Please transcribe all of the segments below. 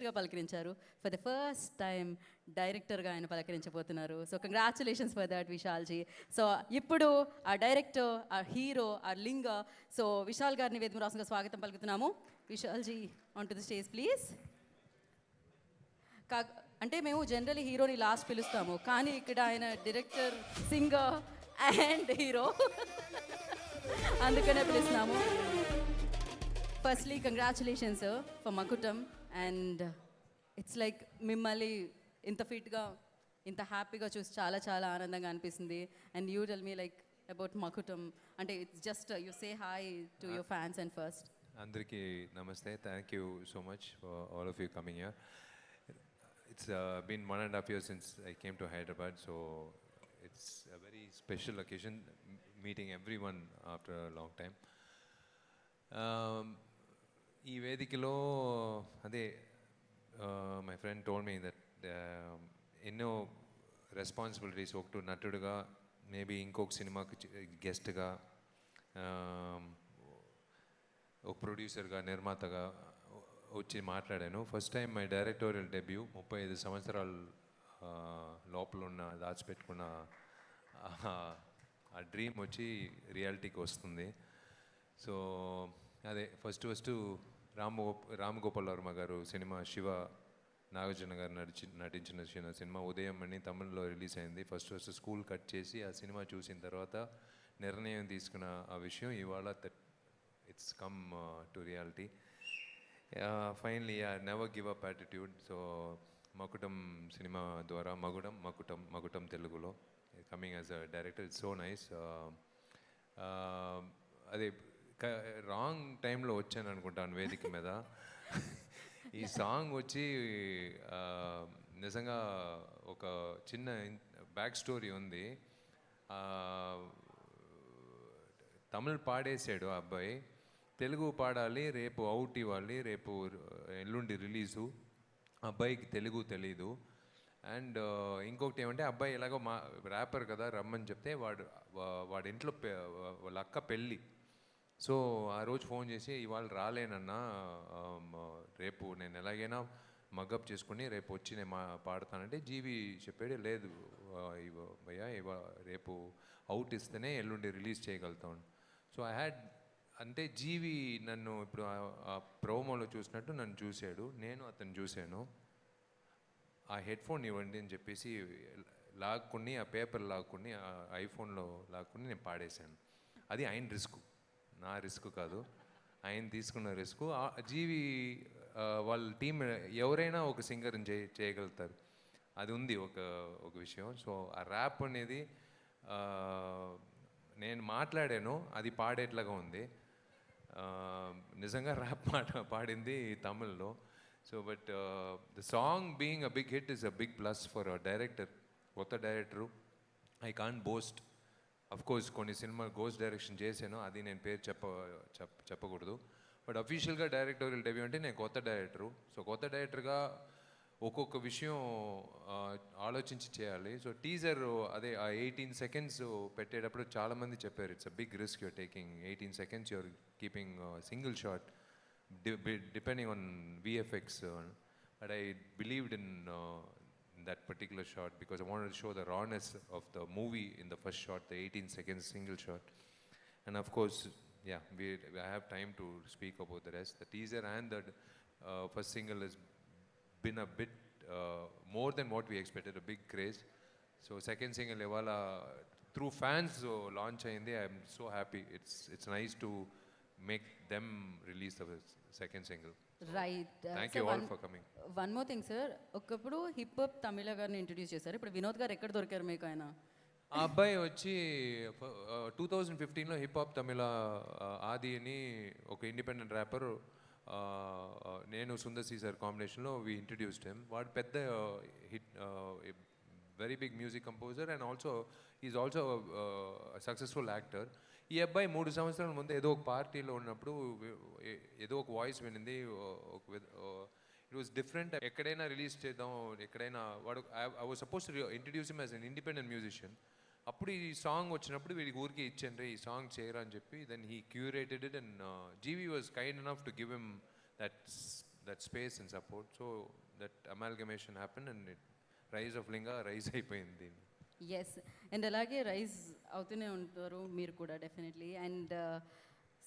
గెస్ట్గా పలకరించారు. For the first time డైరెక్టర్గా ఆయన పలకరించబోతున్నారు. So congratulations for that Vishalji. So ఇప్పుడు ఆ డైరెక్టర్, ఆ హీరో, ఆ లింగ, సో విశాల్ గారిని వేదిక రాసుగా స్వాగతం పలుకుతున్నాము. Vishalji on to the stage please. అంటే మేము జనరలీ హీరోని లాస్ట్ పిలుస్తాము, కానీ ఇక్కడ ఆయన డైరెక్టర్, సింగర్ అండ్ హీరో, అందుకనే పిలుస్తున్నాము. Firstly congratulations for Makutam. And it's like మిమ్మల్ని ఇంత ఫిట్గా, ఇంత హ్యాపీగా చూసి చాలా చాలా ఆనందంగా అనిపిస్తుంది. And you tell me like about Makutam. అంటే it's just you say hi to your fans and first. అందరికీ నమస్తే. Thank you so much for all of you coming here. It's been 1.5 years since I came to Hyderabad, so it's a very special occasion, meeting everyone after a long time. ఈ వేదికలో అదే my friend told me that ఎన్నో responsibilities, ఒకటి నటుడుగా, maybe ఇంకొక సినిమాకి గెస్ట్గా, ఒక ప్రొడ్యూసర్గా, నిర్మాతగా వచ్చి మాట్లాడాను. First time my directorial debut. 35 సంవత్సరాల లోపల ఉన్న దాచిపెట్టుకున్న ఆ డ్రీమ్ వచ్చి రియాలిటీకి వస్తుంది. సో అదే ఫస్ట్ రామగోపాల్ వర్మ గారు సినిమా, శివ నాగార్జున గారు నటించిన సినిమా ఉదయం అని తమిళ్లో రిలీజ్ అయింది. ఫస్ట్ స్కూల్ కట్ చేసి ఆ సినిమా చూసిన తర్వాత నిర్ణయం తీసుకున్న ఆ విషయం ఇవాళ it's come to reality. Finally never give up attitude. So Makutam cinema ద్వారా మకుటం తెలుగులో coming as a director, it's so nice. అదే రాంగ్ టైంలో వచ్చాను అనుకుంటాను వేదిక మీద. ఈ సాంగ్ వచ్చి నిజంగా ఒక చిన్న బ్యాక్ స్టోరీ ఉంది. తమిళ్ పాడేసాడు ఆ అబ్బాయి, తెలుగు పాడాలి, రేపు అవుట్ ఇవ్వాలి, రేపు ఎల్లుండి రిలీజు. అబ్బాయికి తెలుగు తెలీదు. అండ్ ఇంకొకటి ఏమంటే, అబ్బాయి ఎలాగో ర్యాపర్ కదా రమ్మని చెప్తే వాడి ఇంట్లో వాళ్ళ అక్క పెళ్ళి. సో ఆ రోజు ఫోన్ చేసి, ఇవాళ రాలేనన్నా, రేపు నేను ఎలాగైనా మగ్గప్ చేసుకుని రేపు వచ్చి నేను పాడతానంటే, జీవి చెప్పాడు, లేదు భయ్యా రేపు అవుట్ ఇస్తేనే ఎల్లుండి రిలీజ్ చేయగలుగుతాను. సో ఐ హ్యాడ్, అంటే జీవి నన్ను ఇప్పుడు ఆ ప్రోమోలో చూసినట్టు నన్ను చూశాడు, నేను అతను చూశాను. ఆ హెడ్ ఫోన్ ఇవ్వండి అని చెప్పేసి లాక్కుని, ఆ పేపర్ లాక్కుని, ఆ ఐఫోన్లో లాక్కుని నేను పాడేశాను. అది ఆయన రిస్క్, నా రిస్క్ కాదు, ఆయన తీసుకున్న రిస్క్. జీవి వాళ్ళ టీం ఎవరైనా ఒక సింగర్ని చేయగలుగుతారు, అది ఉంది ఒక విషయం. సో ఆ ర్యాప్ అనేది నేను మాట్లాడాను, అది పాడేట్లాగా ఉంది. నిజంగా ర్యాప్ పాడింది తమిళ్లో. So but the song being a big hit is a big plus for a director, కొత్త director. I can't boast, of course కొన్ని సినిమాలు గోస్ట్ డైరెక్షన్ చేశాను, అది నేను పేరు చెప్పకూడదు. బట్ అఫీషియల్గా డైరెక్టోరియల్ డెబ్యూ అంటే నేను కొత్త డైరెక్టరు. సో కొత్త డైరెక్టర్గా ఒక్కొక్క విషయం ఆలోచించి చేయాలి. సో టీజర్ అదే ఆ 18 సెకండ్స్ పెట్టేటప్పుడు చాలామంది చెప్పారు, it's a big risk you're taking. 18 seconds you're keeping single shot depending on VFX. But I believed in that particular shot because I wanted to show the rawness of the movie in the first shot, the 18 seconds single shot. And of course, yeah, I have time to speak about the rest. The teaser and the first single has been a bit more than what we expected, a big craze. So second single evala through fans launch ayindi. I am so happy. It's nice to make them release the second single. Right. Thank you all for coming. One more thing sir, ఒకప్పుడు hip hop తమిళ గారిని introduce చేశారు, ఇప్పుడు వినోద్ గారు ఎక్కడ దొరికారు మీకు? ఆయన ఆ అబ్బాయి వచ్చి 2015లో హిప్ హాప్ తమిళ ఆది అని ఒక ఇండిపెండెంట్ ర్యాపర్, నేను సుందర్ సి సార్ కాంబినేషన్లో వి ఇంట్రడ్యూస్డ్ హిమ్. వాడు పెద్ద hit, very big music composer and also is also successful actor. ఈ అబ్బాయి 3 సంవత్సరాల ముందు ఏదో ఒక పార్టీలో ఉన్నప్పుడు ఏదో ఒక వాయిస్ వినింది, ఇట్ వాస్ డిఫరెంట్. ఎక్కడైనా రిలీజ్ చేద్దాం, ఎక్కడైనా వాడు, I was suppose to introduce him as an independent musician. అప్పుడు ఈ సాంగ్ వచ్చినప్పుడు వీడికి ఊరికి ఇచ్చాను, ఈ సాంగ్ చేయరా అని చెప్పి. Then he curated it and GV was kind enough to give him that space and support. So that amalgamation happened and it, rise of Linga rise అయిపోయింది. ఎస్ అండ్ అలాగే రైజ్ అవుతూనే ఉంటారు మీరు కూడా డెఫినెట్లీ. అండ్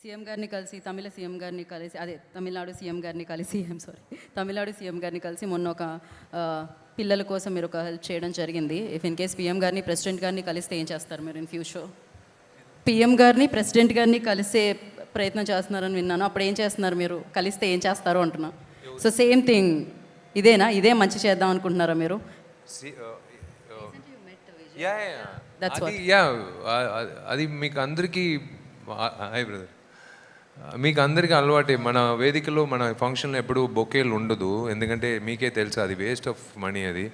సీఎం గారిని కలిసి తమిళ CM గారిని కలిసి తమిళనాడు సీఎం గారిని కలిసి తమిళనాడు సీఎం గారిని కలిసి మొన్న ఒక పిల్లల కోసం మీరు ఒక హెల్ప్ చేయడం జరిగింది. ఇఫ్ ఇన్ కేస్ పిఎం గారిని ప్రెసిడెంట్ గారిని కలిస్తే ఏం చేస్తారు మీరు ఇన్ ఫ్యూచర్? పిఎం గారిని ప్రెసిడెంట్ గారిని కలిసే ప్రయత్నం చేస్తున్నారని విన్నాను. అప్పుడు ఏం చేస్తున్నారు మీరు? కలిస్తే ఏం చేస్తారు అంటున్నా. సో సేమ్ థింగ్ ఇదేనా? ఇదే మంచి చేద్దాం అనుకుంటున్నారా మీరు? అది మీకు అందరికీ హాయ్ బ్రదర్, మీకు అందరికీ అలవాటే. మన వేదికలో మన ఫంక్షన్లో ఎప్పుడు బొకేలు ఉండదు, ఎందుకంటే మీకే తెలుసు అది వేస్ట్ ఆఫ్ మనీ. అది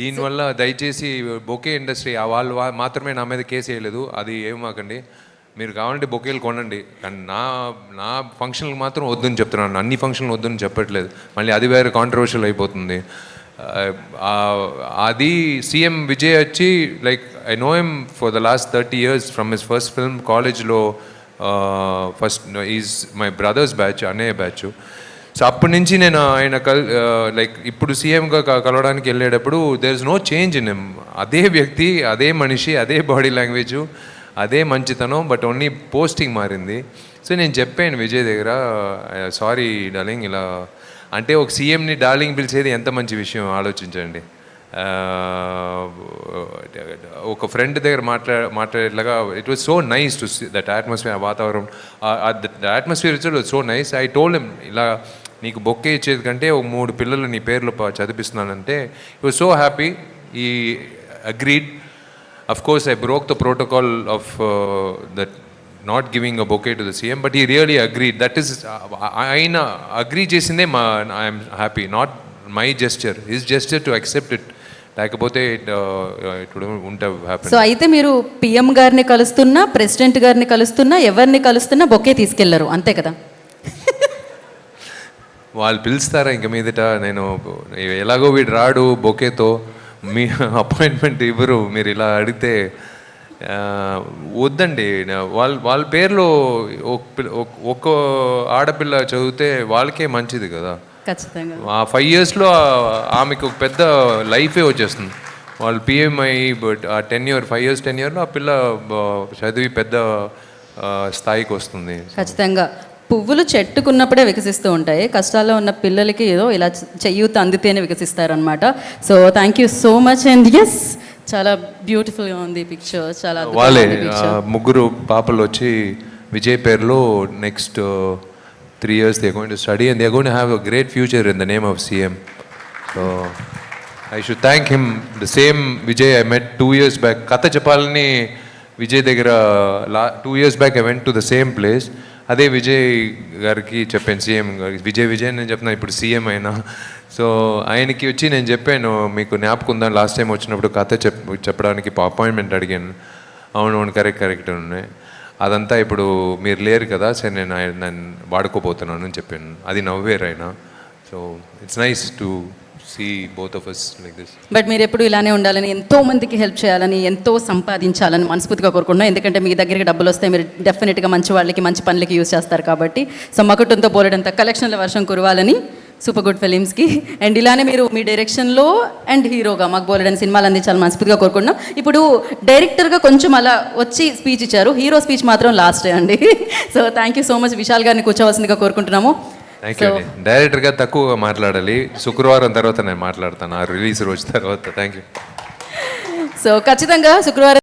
దీనివల్ల దయచేసి బొకే ఇండస్ట్రీ వాళ్ళు మాత్రమే నా మీద కేసు వేయలేదు, అది ఏమాకండి. మీరు కావాలంటే బొకేలు కొనండి, కానీ నా ఫంక్షన్కి మాత్రం వద్దని చెప్తున్నాను. అన్ని ఫంక్షన్లు వద్దని చెప్పట్లేదు, మళ్ళీ అది వేరే కాంట్రవర్షియల్ అయిపోతుంది. అది సీఎం విజయ్ వచ్చి like I know him for the last 30 years from his first film. కాలేజ్లో first is my brothers batch, అన్నయ్య బ్యాచ్. సో అప్పటి నుంచి నేను ఆయన లైక్ ఇప్పుడు సీఎంగా కలవడానికి వెళ్ళేటప్పుడు there is no change in him. అదే వ్యక్తి, అదే మనిషి, అదే బాడీ లాంగ్వేజ్, అదే మంచితనం, బట్ ఓన్లీ పోస్టింగ్ మారింది. సో నేను చెప్పాను విజయ్ దగ్గర, సారీ డార్లింగ్, ఇలా అంటే ఒక సీఎంని డార్లింగ్ పిలిచేది ఎంత మంచి విషయం ఆలోచించండి. ఒక ఫ్రెండ్ దగ్గర మాట్లాడేట్లాగా it was so nice to see that atmosphere, వాతావరణం, the atmosphere it was so nice. I told him, ఇలా నీకు బొక్కే ఇచ్చేది కంటే ఒక 3 పిల్లలు నీ పేర్లు చదివిస్తున్నానంటే he was so happy. He agreed. Of course, I broke the protocol of that not giving a bouquet to the CM, but he really agreed. That is, aina agree chesinde I am happy, not my gesture, his gesture to accept it. లేకపోతే it wouldn't have happened. So అయితే మీరు PM గారిని కలుస్తున్నా, president గారిని కలుస్తున్నా, ఎవరిని కలుస్తున్నా bouquet తీసుకెళ్లరు, అంతే కదా? వాళ్ళు పిలుస్తారా ఇంక మీదట? నేను ఎలాగో వీడు రాడు బొకేతో, మీ అపాయింట్మెంట్ ఇవ్వరు, మీరు ఇలా అడిగితే వద్దండి. వాళ్ళ పేర్లో ఒక్క ఆడపిల్ల చదివితే వాళ్ళకే మంచిది కదా. ఖచ్చితంగా ఆ 5 yearsలో ఆమెకు ఒక పెద్ద లైఫే వచ్చేస్తుంది. వాళ్ళు పిఎం అయ్యి, బట్ ఆ 5 years టెన్యూర్లో ఆ పిల్ల చదివి పెద్ద స్థాయికి వస్తుంది. ఖచ్చితంగా పువ్వులు చెట్టుకున్నప్పుడే వికసిస్తూ ఉంటాయి, కష్టాల్లో ఉన్న పిల్లలకి ఏదో ఇలా చెయ్యూత అందితేనే వికసిస్తారనమాట. So thank you so much. And yes, చాలా బ్యూటిఫుల్గా ఉంది పిక్చర్, చాలా వాళ్ళే 3 పాపలు వచ్చి విజయ్ పేరులో next 3 years they're going to study and they're going to have a great future in the name of CM. So I should thank him. The same Vijay I met 2 years back. Katha Chapalani Vijay దగ్గర 2 years back I went to the same place. అదే విజయ్ గారికి చెప్పాను, CM గారికి, విజయ్ నేను చెప్తున్నాను, ఇప్పుడు CM అయినా. So ఆయనకి వచ్చి నేను చెప్పాను, మీకు జ్ఞాపకం ఉందా లాస్ట్ టైం వచ్చినప్పుడు కథ చెప్పడానికి అపాయింట్మెంట్ అడిగాను. అవును కరెక్ట్ ఉన్నాయి. అదంతా ఇప్పుడు మీరు లేరు కదా, సరే నేను వాడుకోపోతున్నాను అని చెప్పాను. అది నవ్వేరు ఆయన. So it's nice to see both of us like this. But మీరు ఎప్పుడు ఇలానే ఉండాలని, ఎంతో మందికి హెల్ప్ చేయాలని, ఎంతో సంపాదించాలని మనస్ఫూర్తిగా కోరుకుంటున్నాం. ఎందుకంటే మీ దగ్గరికి డబ్బులు వస్తే మీరు డెఫినెట్గా మంచి వాళ్ళకి, మంచి పనులకి యూజ్ చేస్తారు కాబట్టి. సో మకుటంతో పోలేడంత కలెక్షన్ల వర్షం కురవాలని సూపర్ గుడ్ ఫిలిమ్స్కి. అండ్ ఇలానే మీరు మీ డైరెక్షన్లో అండ్ హీరోగా మాకు బోలెడని సినిమాలు అందించాలని మనస్ఫూర్తిగా కోరుకుంటున్నాం. ఇప్పుడు డైరెక్టర్గా కొంచెం అలా వచ్చి స్పీచ్ ఇచ్చారు, హీరో స్పీచ్ మాత్రం లాస్టే అండి. So thank you so much. Vishal గారిని కూర్చోవలసిందిగా కోరుకుంటున్నాము. థ్యాంక్ యూ అండి. డైరెక్టర్గా తక్కువగా మాట్లాడాలి, శుక్రవారం తర్వాత నేను మాట్లాడతాను, ఆ రిలీజ్ రోజు తర్వాత. Thank you. సో ఖచ్చితంగా శుక్రవారం